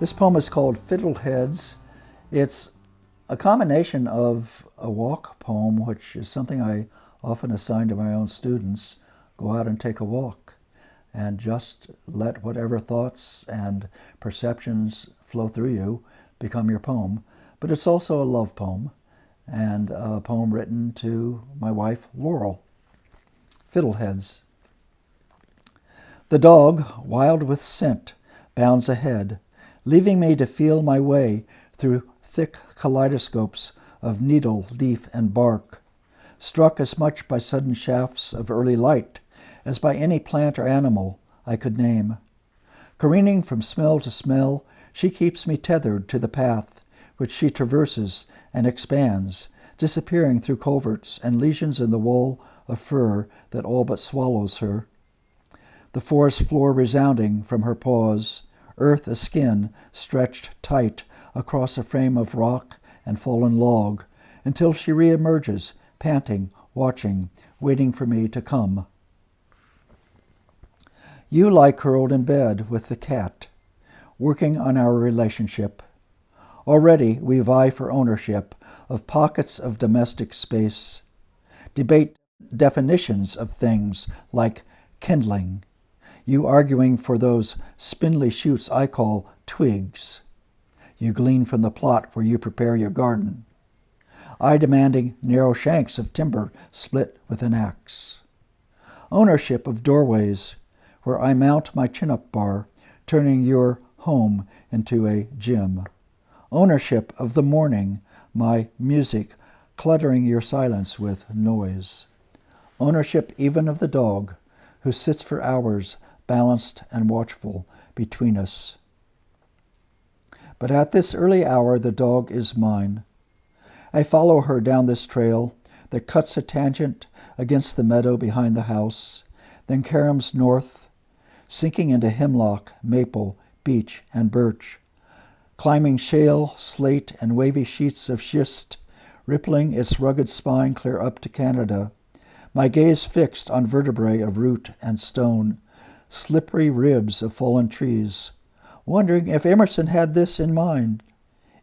This poem is called Fiddleheads. It's a combination of a walk poem, which is something I often assign to my own students. Go out and take a walk and just let whatever thoughts and perceptions flow through you become your poem. But it's also a love poem, and a poem written to my wife, Laurel. Fiddleheads. The dog, wild with scent, bounds ahead, leaving me to feel my way through thick kaleidoscopes of needle, leaf, and bark, struck as much by sudden shafts of early light as by any plant or animal I could name. Careening from smell to smell, she keeps me tethered to the path, which she traverses and expands, disappearing through culverts and lesions in the wall of fur that all but swallows her. The forest floor resounding from her paws, earth a skin stretched tight across a frame of rock and fallen log, until she reemerges, panting, watching, waiting for me to come. You lie curled in bed with the cat, working on our relationship. Already we vie for ownership of pockets of domestic space, debate definitions of things like kindling, you arguing for those spindly shoots I call twigs. You glean from the plot where you prepare your garden. I demanding narrow shanks of timber split with an axe. Ownership of doorways where I mount my chin-up bar, turning your home into a gym. Ownership of the morning, my music, cluttering your silence with noise. Ownership even of the dog, who sits for hours balanced and watchful between us. But at this early hour the dog is mine. I follow her down this trail that cuts a tangent against the meadow behind the house, then caroms north, sinking into hemlock, maple, beech, and birch, climbing shale, slate, and wavy sheets of schist, rippling its rugged spine clear up to Canada, my gaze fixed on vertebrae of root and stone, slippery ribs of fallen trees, wondering if Emerson had this in mind.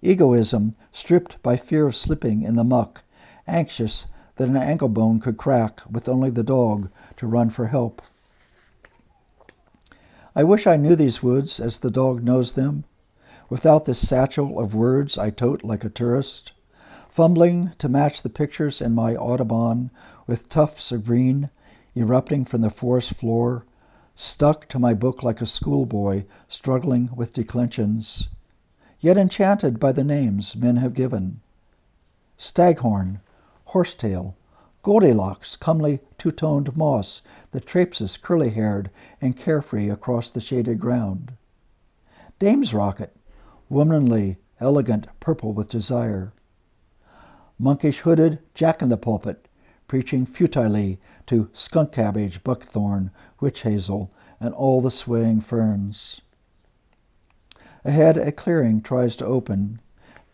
Egoism, stripped by fear of slipping in the muck, anxious that an ankle bone could crack with only the dog to run for help. I wish I knew these woods as the dog knows them, without this satchel of words I tote like a tourist, fumbling to match the pictures in my Audubon with tufts of green erupting from the forest floor, stuck to my book like a schoolboy struggling with declensions, yet enchanted by the names men have given. Staghorn, horsetail, Goldilocks, comely two-toned moss that traipses curly-haired and carefree across the shaded ground. Dame's rocket, womanly, elegant, purple with desire. Monkish-hooded jack-in-the-pulpit, preaching futilely to skunk cabbage, buckthorn, witch hazel, and all the swaying ferns. Ahead, a clearing tries to open,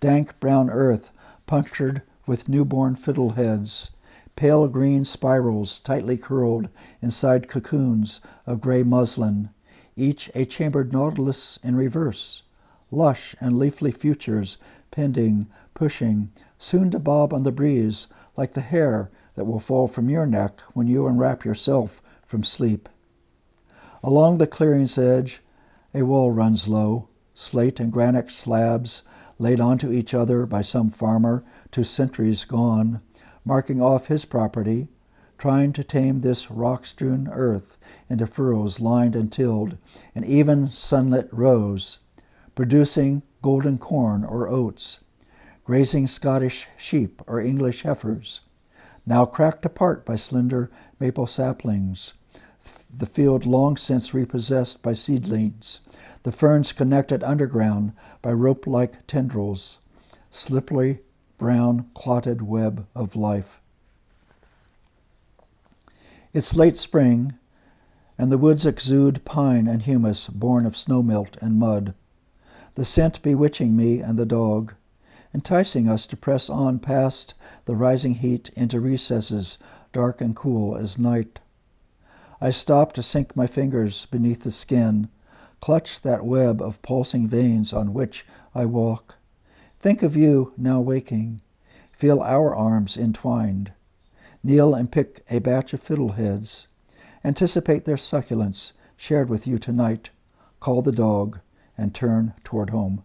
dank brown earth punctured with newborn fiddleheads, pale green spirals tightly curled inside cocoons of gray muslin, each a chambered nautilus in reverse, lush and leafy futures pending, pushing, soon to bob on the breeze like the hair that will fall from your neck when you unwrap yourself from sleep. Along the clearing's edge, a wall runs low, slate and granite slabs laid onto each other by some farmer 2 centuries gone, marking off his property, trying to tame this rock-strewn earth into furrows lined and tilled, in even sunlit rows, producing golden corn or oats, grazing Scottish sheep or English heifers, now cracked apart by slender maple saplings, the field long since repossessed by seedlings, the ferns connected underground by rope-like tendrils, slippery, brown, clotted web of life. It's late spring, and the woods exude pine and humus born of snowmelt and mud, the scent bewitching me and the dog, enticing us to press on past the rising heat into recesses dark and cool as night. I stop to sink my fingers beneath the skin, Clutch that web of pulsing veins on which I walk. Think of you now waking. Feel our arms entwined. Kneel and pick a batch of fiddleheads. Anticipate their succulence shared with you tonight. Call the dog and turn toward home.